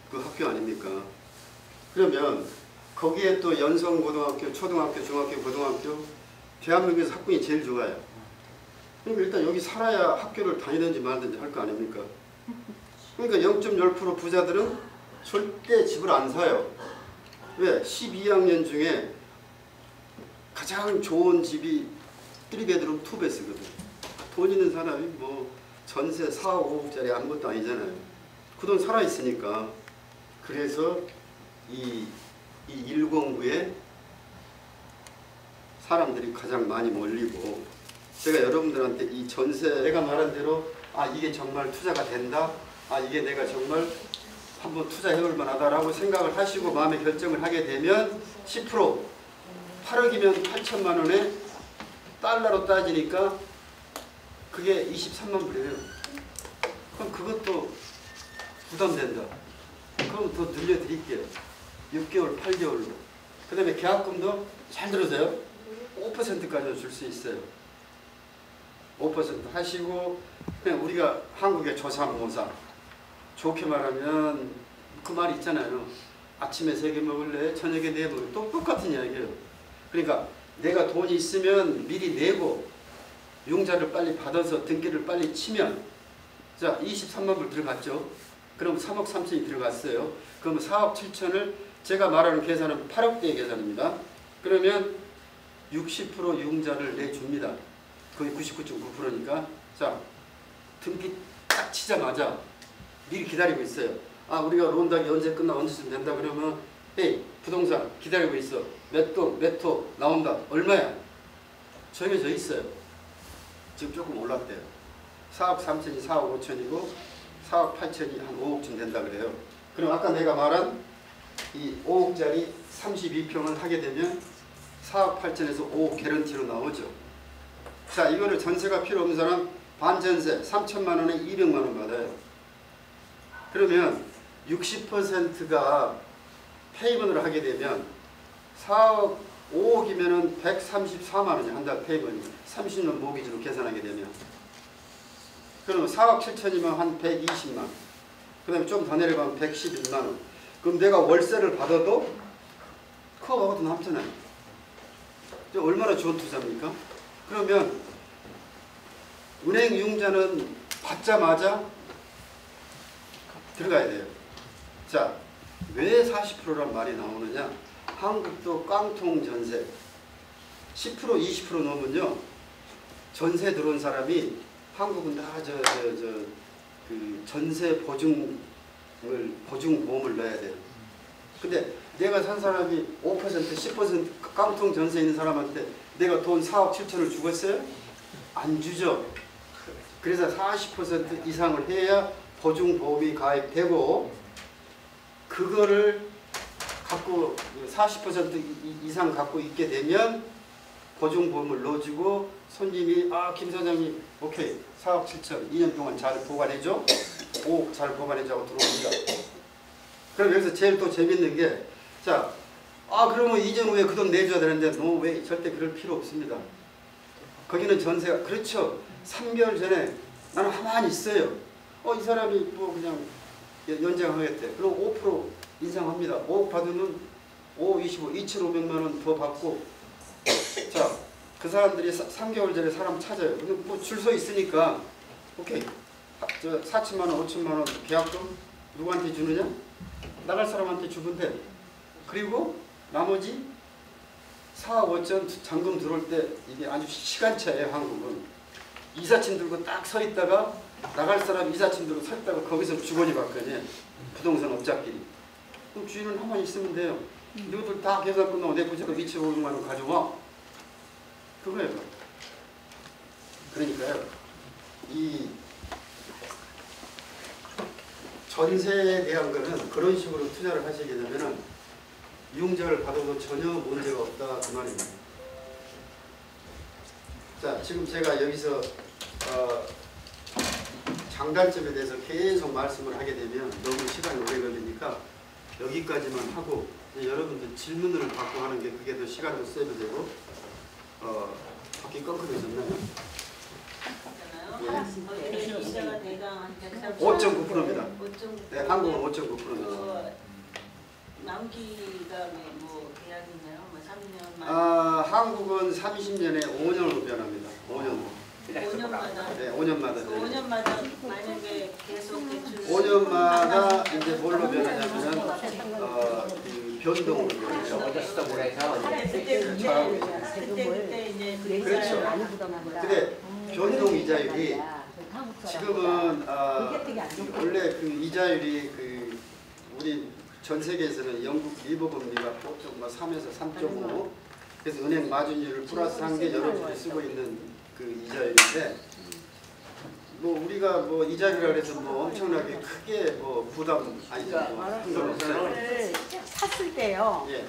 [SPEAKER 1] 그 학교 아닙니까? 그러면 거기에 또 연성고등학교, 초등학교, 중학교, 고등학교 대한민국에서 학군이 제일 좋아요. 그러니까 일단 여기 살아야 학교를 다니든지 말든지 할 거 아닙니까? 그러니까 0.10% 부자들은 절대 집을 안 사요. 왜? 12학년 중에 가장 좋은 집이 3베드룸 2베스거든. 돈 있는 사람이 뭐 전세 4, 5억짜리 아무것도 아니잖아요. 그 돈 살아있으니까. 그래서 이 109에 사람들이 가장 많이 몰리고 제가 여러분들한테 이 전세 내가 말한 대로 아 이게 정말 투자가 된다. 아 이게 내가 정말 한번 투자해볼 만하다라고 생각을 하시고 마음의 결정을 하게 되면 10% 8억이면 8천만 원에 달러로 따지니까 그게 23만 불이에요. 그럼 그것도 부담된다. 그럼 더 늘려드릴게요. 6개월, 8개월로. 그 다음에 계약금도 잘 들으세요. 5%까지 줄 수 있어요. 5% 하시고 그냥 우리가 한국의 조삼모사 좋게 말하면 그 말이 있잖아요. 아침에 3개 먹을래? 저녁에 4개 먹을래? 또 똑같은 이야기예요. 그러니까 내가 돈이 있으면 미리 내고 융자를 빨리 받아서 등기를 빨리 치면 자 23만 불 들어갔죠. 그럼 3억 3천이 들어갔어요. 그럼 4억 7천을 제가 말하는 계산은 8억대의 계산입니다. 그러면 60% 융자를 내줍니다. 거의 99.9%니까 자 등기 딱 치자마자 미리 기다리고 있어요. 아 우리가 론닥이 언제 끝나 언제쯤 된다 그러면 에이 부동산 기다리고 있어. 몇 돈 몇 호 나온다. 얼마야? 정해져 있어요. 지금 조금 올랐대요. 4억 3천이 4억 5천이고 4억 8천이 한 5억쯤 된다 그래요. 그럼 아까 내가 말한 이 5억짜리 32평을 하게 되면 4억 8천에서 5억 개런티로 나오죠. 자 이거를 전세가 필요 없는 사람 반전세 3천만 원에 200만 원 받아요. 그러면 60%가 페이먼을 하게 되면 4억 5억이면은 134만 원이 한 달 페이먼이 30년 모기지로 계산하게 되면 그러면 4억 7천이면 한 120만 원. 그 다음에 좀 더 내려가면 111만 원. 그럼 내가 월세를 받아도 커버가 남잖아요. 얼마나 좋은 투자입니까? 그러면 은행 융자는 받자마자 들어가야 돼요. 자, 왜 40%란 말이 나오느냐? 한국도 깡통 전세 10% 20% 넘으면요 전세 들어온 사람이 한국은 다 그 전세 보증 보험을 넣어야 돼요. 근데 내가 산 사람이 5% 10% 깡통 전세 있는 사람한테 내가 돈 4억 7천을 주겠어요? 안 주죠. 그래서 40% 이상을 해야 보증보험이 가입되고 그거를 갖고 40% 이상 갖고 있게 되면 보증보험을 넣어주고 손님이 아 김 사장님 오케이 4억 7천 2년 동안 잘 보관해줘 5억 잘 보관해줘 하고 들어옵니다. 그럼 여기서 제일 또 재밌는 게 자 그러면 이전 후에 그 돈 내줘야 되는데 너 왜 절대 그럴 필요 없습니다. 거기는 전세가 그렇죠. 3개월 전에 나는 가만히 있어요. 이 사람이 뭐 그냥 연장하겠대. 그럼 5% 인상합니다. 5억 받으면 5, 25, 2,500만 원 더 받고 자, 그 사람들이 3개월 전에 사람 찾아요. 근데 뭐 줄 서 있으니까 오케이. 4천만 원, 5천만 원 계약금 누구한테 주느냐? 나갈 사람한테 주면 돼. 그리고 나머지 4억 5천 잔금 들어올 때 이게 아주 시간차예요. 한국은. 이사짐 들고 딱 서 있다가 나갈 사람 이사짐 들고 서 있다가 거기서 주거니 받거니 부동산 업자끼리. 그럼 주인은 한번 있으면 돼요. 이것들 다 계산 끝나고 내 부채가 2,500만 원 가져와. 그거예요. 그러니까요. 이 전세에 대한 거는 그런 식으로 투자를 하시게 되면은 융자를 받아도 전혀 문제가 없다 그 말입니다. 자, 지금 제가 여기서 장단점에 대해서 계속 말씀을 하게 되면 너무 시간이 오래 걸리니까 여기까지만 하고 여러분들 질문을 받고 하는 게 그게 더 시간도 세도 되고 바퀴 꺾어졌나요? 5.9%입니다. 네, 한국은 5.9%입니다.
[SPEAKER 5] 만기가 뭐 계약이 있나요? 뭐 3년 만.
[SPEAKER 1] 한국은 30년에 5년으로 변합니다. 5년.
[SPEAKER 5] 5년마다.
[SPEAKER 1] 네, 5년마다.
[SPEAKER 5] 5년마다 만약에 계속 대출.
[SPEAKER 1] 5년마다 이제 뭘로 변하냐면은 그 변동으로 변해요.
[SPEAKER 5] 그때 이제
[SPEAKER 1] 그렇죠. 근데 변동 이자율이 지금은 원래 그 이자율이 그 우리 전 세계에서는 영국 리버금리가 보통 3에서 3.5 그래서 은행 마진율을 플러스한 게 여러분들이 쓰고 있는 그 이자율인데 뭐 우리가 뭐 이자율이라 해서 뭐 엄청나게 크게 뭐 부담 아니죠. 뭐
[SPEAKER 4] 샀을 때요.
[SPEAKER 1] 예.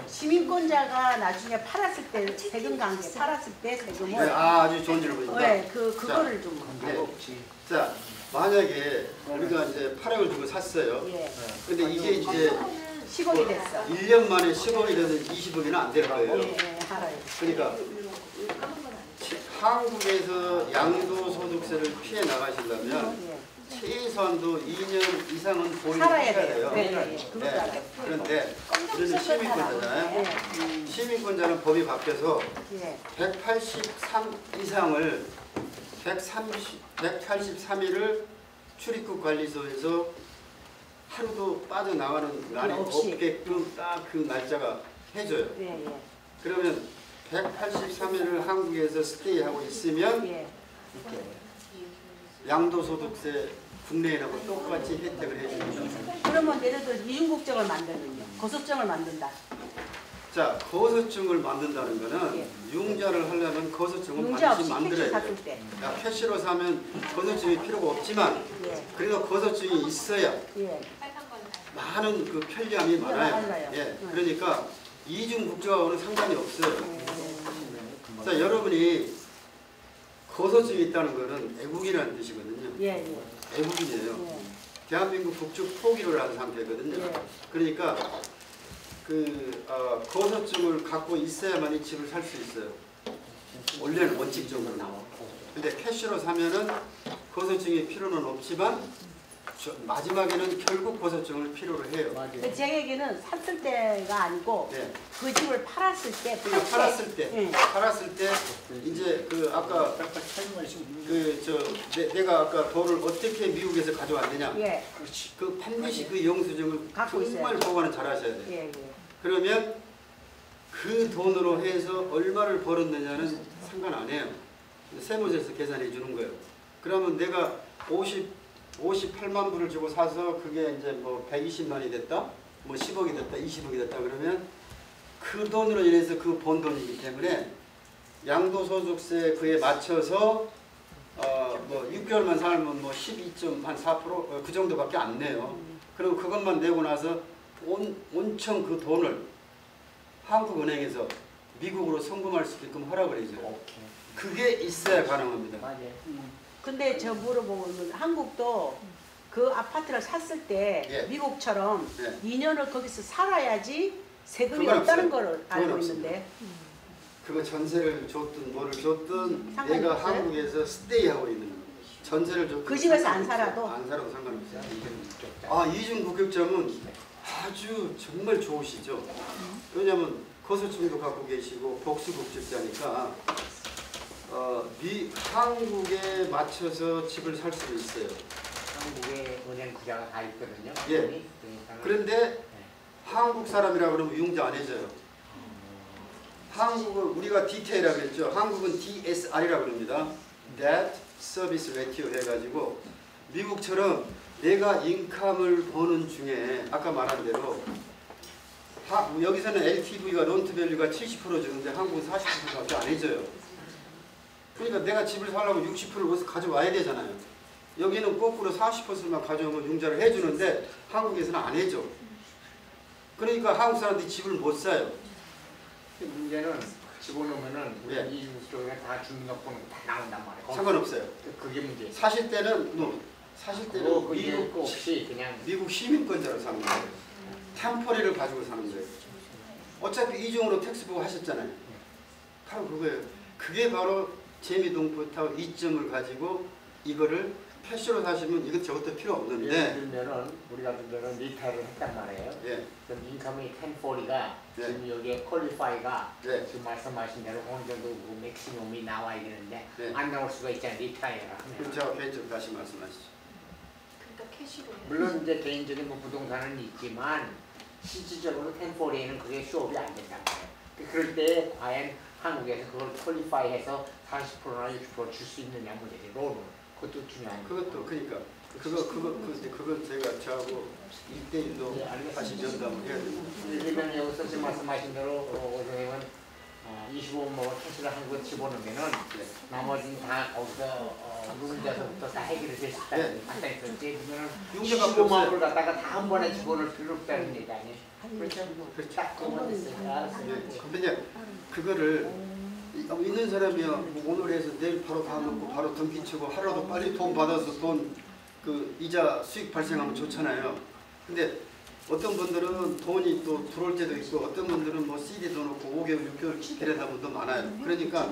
[SPEAKER 4] 시민권자가 나중에 팔았을 때 세금 관계 팔았을 때 세금을
[SPEAKER 1] 네, 아주 좋은 질문입니다.
[SPEAKER 4] 네, 그거를 좀
[SPEAKER 1] 네. 자, 만약에 우리가 이제 8억을 주고 샀어요.
[SPEAKER 4] 예.
[SPEAKER 1] 근데 이게 이제
[SPEAKER 4] 10억이 됐어.
[SPEAKER 1] 1년 만에 10억이라든 20억이나 안 될 거예요.
[SPEAKER 4] 예, 예, 알아요.
[SPEAKER 1] 그러니까 한국에서 양도소득세를 피해 나가시려면
[SPEAKER 4] 예.
[SPEAKER 1] 최소한도 2년 이상은 보유를
[SPEAKER 4] 살아야
[SPEAKER 1] 하셔야
[SPEAKER 4] 돼요.
[SPEAKER 1] 돼요.
[SPEAKER 4] 네, 네, 그것도
[SPEAKER 1] 네.
[SPEAKER 4] 알아요.
[SPEAKER 1] 그런데 우리는 시민권자잖아요.
[SPEAKER 4] 예.
[SPEAKER 1] 시민권자는 법이 바뀌어서
[SPEAKER 4] 예.
[SPEAKER 1] 183 이상을 183일을 출입국 관리소에서 하루도 빠져나가는 날이
[SPEAKER 4] 없이.
[SPEAKER 1] 없게끔 딱 그 날짜가 해줘요.
[SPEAKER 4] 예, 예.
[SPEAKER 1] 그러면 183일을 한국에서 스테이하고 있으면
[SPEAKER 4] 예.
[SPEAKER 1] 양도소득세 국내인하고 똑같이 혜택을 해주는 거죠.
[SPEAKER 4] 그러면 예를 들어 이중국적을 만드는요. 거소증을 만든다.
[SPEAKER 1] 자, 거소증을 만든다는 거는
[SPEAKER 4] 예.
[SPEAKER 1] 융자를 하려면 거소증을
[SPEAKER 4] 융자
[SPEAKER 1] 반드시
[SPEAKER 4] 없이
[SPEAKER 1] 만들어야
[SPEAKER 4] 캐시
[SPEAKER 1] 돼요.
[SPEAKER 4] 샀을 때.
[SPEAKER 1] 야, 캐시로 사면 거소증이 필요가 없지만
[SPEAKER 4] 예.
[SPEAKER 1] 그래도 거소증이 있어야
[SPEAKER 4] 예.
[SPEAKER 1] 많은 그 편리함이 많아요.
[SPEAKER 4] 많아요.
[SPEAKER 1] 예, 그러니까 이중 국적하고는 상관이 없어요. 자, 여러분이 거소증이 있다는 거는 애국이라는 뜻이거든요.
[SPEAKER 4] 예, 예.
[SPEAKER 1] 애국인이에요.
[SPEAKER 4] 예.
[SPEAKER 1] 대한민국 국적 포기를 한 상태거든요.
[SPEAKER 4] 예.
[SPEAKER 1] 그러니까 거소증을 갖고 있어야만 이 집을 살 수 있어요. 원래는 원칙적으로는. 근데 캐시로 사면은 거소증이 필요는 없지만 마지막에는 결국 거소증을 필요로 해요.
[SPEAKER 4] 근데 제 얘기는 샀을 때가 아니고
[SPEAKER 1] 네.
[SPEAKER 4] 그 집을 팔았을 때,
[SPEAKER 1] 그러니까 팔았을 때,
[SPEAKER 4] 예.
[SPEAKER 1] 팔았을 때 이제 그 아까 내가 아까 돈을 어떻게 미국에서 가져왔느냐.
[SPEAKER 4] 예.
[SPEAKER 1] 그 반드시 그 영수증을
[SPEAKER 4] 갖고
[SPEAKER 1] 정말
[SPEAKER 4] 있어요.
[SPEAKER 1] 보관을 잘하셔야 돼요.
[SPEAKER 4] 예, 예.
[SPEAKER 1] 그러면 그 돈으로 해서 얼마를 벌었느냐는 상관 안 해요. 세무서에서 계산해 주는 거예요. 그러면 내가 58만 불을 주고 사서 그게 이제 뭐 120만이 됐다, 뭐 10억이 됐다, 20억이 됐다 그러면 그 돈으로 인해서 그 번 돈이기 때문에 양도소득세 그에 맞춰서 뭐 6개월만 살면 뭐 12.4% 그 정도밖에 안 내요. 그리고 그것만 내고 나서 온천 그 돈을 한국은행에서 미국으로 송금할 수 있게끔 허락을 해줘요. 그게 있어야 가능합니다.
[SPEAKER 4] 근데 저 물어보면 한국도 그 아파트를 샀을 때
[SPEAKER 1] 예.
[SPEAKER 4] 미국처럼
[SPEAKER 1] 예.
[SPEAKER 4] 2년을 거기서 살아야지 세금이
[SPEAKER 1] 그건
[SPEAKER 4] 없다는
[SPEAKER 1] 없어요.
[SPEAKER 4] 걸
[SPEAKER 1] 그건
[SPEAKER 4] 알고
[SPEAKER 1] 없습니다.
[SPEAKER 4] 있는데.
[SPEAKER 1] 그거 전세를 줬든 뭐를 줬든
[SPEAKER 4] 상관이
[SPEAKER 1] 내가
[SPEAKER 4] 없어요?
[SPEAKER 1] 한국에서 스테이하고 있는 거예요. 전세를 줬든
[SPEAKER 4] 그 집에서 안
[SPEAKER 1] 상관없어요.
[SPEAKER 4] 살아도?
[SPEAKER 1] 안 살아도 상관없어요. 아, 이중 국격자면 아주 정말 좋으시죠. 왜냐하면 거소증도 갖고 계시고 복수 국적자니까 한국에 맞춰서 집을 살 수 있어요.
[SPEAKER 6] 한국에 은행 구자가 다 있거든요.
[SPEAKER 1] 예.
[SPEAKER 6] 그러니까는
[SPEAKER 1] 그런데 한국 사람이라 그러면 융자 안 해줘요. 한국은 우리가 디테일이라고 했죠. 한국은 DSR이라고 합니다. Debt Service Ratio 해가지고 미국처럼 내가 인컴을 버는 중에 아까 말한 대로 여기서는 LTV가 론투밸류가 70% 주는데 한국은 40%밖에 안 해줘요. 그러니까 내가 집을 살려면 60%를 어디서 가져와야 되잖아요. 여기는 거꾸로 40%만 가져오면 융자를 해주는데 한국에서는 안 해줘. 그러니까 한국 사람들이 집을 못 사요.
[SPEAKER 6] 문제는 집어넣으면은 우리
[SPEAKER 1] 예.
[SPEAKER 6] 이중 쪽에 다 주민등록번호 다 나온단 말이에요.
[SPEAKER 1] 상관없어요.
[SPEAKER 6] 그게 문제.
[SPEAKER 1] 사실 때는
[SPEAKER 6] 그거 이해 없이 그냥
[SPEAKER 1] 미국 시민권자로 사는 거예요. 템포리를 가지고 사는 거예요. 어차피 이중으로 텍스북 하셨잖아요. 바로 그거예요. 그게 바로 재미동포타워 이점을 가지고 이거를 캐시로 사시면 이것저것도 필요
[SPEAKER 6] 예를
[SPEAKER 1] 없는데
[SPEAKER 6] 들면은 우리가 들면은 리타를 했단 말이에요.
[SPEAKER 1] 예,
[SPEAKER 6] 그럼 인컴이 1040가
[SPEAKER 1] 네.
[SPEAKER 6] 지금 여기에 퀄리파이가
[SPEAKER 1] 네.
[SPEAKER 6] 지금 말씀하신 대로 어느 정도 그 맥시멈이 나와야 되는데
[SPEAKER 1] 네.
[SPEAKER 6] 안 나올 수가 있잖아요. 리타이어를 하면.
[SPEAKER 1] 그럼 제가 개인적으로 다시 말씀하시죠.
[SPEAKER 5] 그러니까 캐시로 해야
[SPEAKER 6] 물론 이제 개인적인 뭐 부동산은 있지만 실질적으로 1040에는 그게 수업이 안 된단 말이에요. 그럴 때 과연 한국에서 그걸 퀄리파이해서 40%나 60% 줄 수 있느냐 문제지. 론을. 그것도 중요한 거예요.
[SPEAKER 1] 그것도 그러니까 그거 제가 저하고 1대1로
[SPEAKER 6] 네, 알겠습니다.
[SPEAKER 1] 다시 면담을 해야 됩니다.
[SPEAKER 6] 그러면 여기서 지금 말씀하신 대로 오 선생님은 25만 원 캐시를 한국에 집어넣으면은 나머지는 다 거기서 누군가서부터 다 해결이 될 수 있다는
[SPEAKER 1] 네.
[SPEAKER 6] 판단이 있었지. 그러면
[SPEAKER 1] 융자가
[SPEAKER 6] 25만 불 갖다가 다 한 번에 집어넣을 필요 없다는 얘기 아니에요?
[SPEAKER 1] 그렇죠.
[SPEAKER 6] 딱 그만 됐어요. 알았어요.
[SPEAKER 1] 네. 근데 그거를 있는 사람이야 뭐 오늘 해서 내일 바로 다 먹고 바로 등기 치고 하루라도 빨리 돈 받아서 돈 그 이자 수익 발생하면 좋잖아요. 근데 어떤 분들은 돈이 또 들어올 때도 있고 어떤 분들은 뭐 CD도 넣고 5개월, 6개월 기다리다 분도 많아요. 그러니까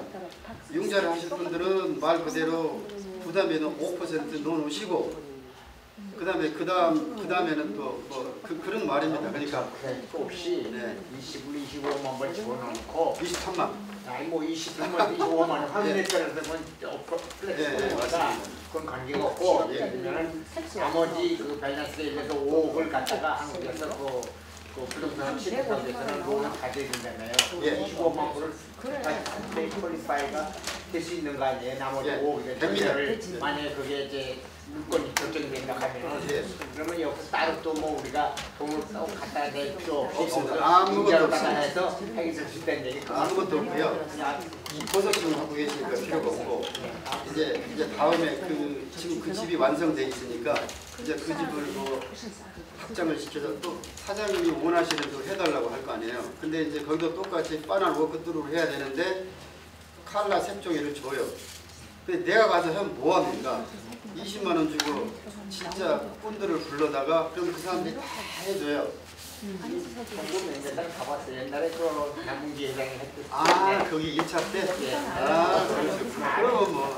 [SPEAKER 1] 융자를 하실 분들은 말 그대로 부담에는 5% 넣어놓으시고 그 다음에는 또 뭐 그런 말입니다. 그러니까
[SPEAKER 6] 혹시
[SPEAKER 1] 네.
[SPEAKER 6] 25만 번 집어넣고
[SPEAKER 1] 23만.
[SPEAKER 6] 아니 뭐 20만 25만 원 확인에 따라서 플렉스가 그건 관계가 없고
[SPEAKER 1] 예.
[SPEAKER 6] 그러면 나머지 그 밸런스에 대해서 5억을 갖다가 한국에서 그 부동산 취득하기 위해서는 론을 가져야 된다며요.
[SPEAKER 1] 예.
[SPEAKER 6] 25만 불을 퀄리파이가 될 수 있는 거 아니에요. 나머지
[SPEAKER 1] 예.
[SPEAKER 6] 5억의
[SPEAKER 1] 됩니다.
[SPEAKER 6] 전제를 만약에 그게 이제 물건이 결정된다 하면
[SPEAKER 1] 예.
[SPEAKER 6] 그러면 여기서 따로 또 뭐 우리가 돈을 또 갖다 댈 필요 없이
[SPEAKER 1] 없습니다. 아무것도
[SPEAKER 6] 갖다
[SPEAKER 1] 없습니다.
[SPEAKER 6] 해서 해결될 수 있다는 얘기.
[SPEAKER 1] 아무것도 없고요. 버섯을 하고 계시니까 필요가 없고 이제 다음에 지금 그 집이 완성돼 있으니까 이제 그 집을 뭐 확장을 시켜서 또 사장님이 원하시는 대로 해달라고 할 거 아니에요. 근데 이제 거기도 똑같이 빤한 워크트루를 해야 되는데 칼라 색종이를 줘요. 근데 내가 가서 하면 뭐합니까? 20만 원 주고 진짜 꾼들을 불러다가 그럼 그 사람들이 다 해줘요.
[SPEAKER 6] 한국 옛날에 가봤어요. 옛날에 그 남문기 회장이 했듯이.
[SPEAKER 1] 아 거기 1차 때?
[SPEAKER 6] 예.
[SPEAKER 1] 아 그러셨구나. 그러면 뭐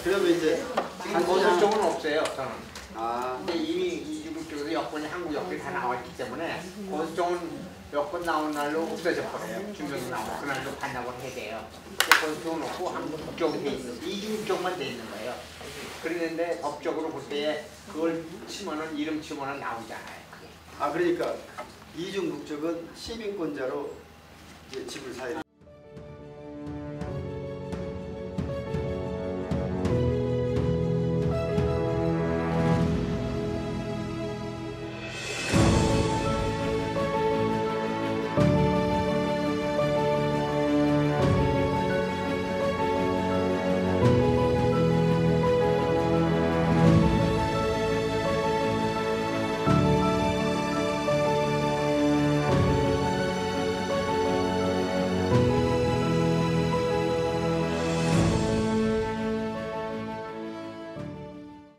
[SPEAKER 1] 그러면 이제
[SPEAKER 6] 보수 쪽은 없어요. 저는.
[SPEAKER 1] 아
[SPEAKER 6] 근데 이미 이중 쪽에서 여권이 한국 여권이 다 나와 있기 때문에 보수 쪽은 여권 나온 날로 없어져 버려요. 증명이 나오고 그날로 반납을 해야 돼요. 보수 쪽은 없고 한국 쪽이 돼 있는 이중 쪽만 돼 있는 거예요. 그랬는데 법적으로 볼 때 그걸 치면은 이름 치면은 나오잖아요. 그게.
[SPEAKER 1] 아 그러니까 이중 국적은 시민권자로 이제 집을 사야 돼요.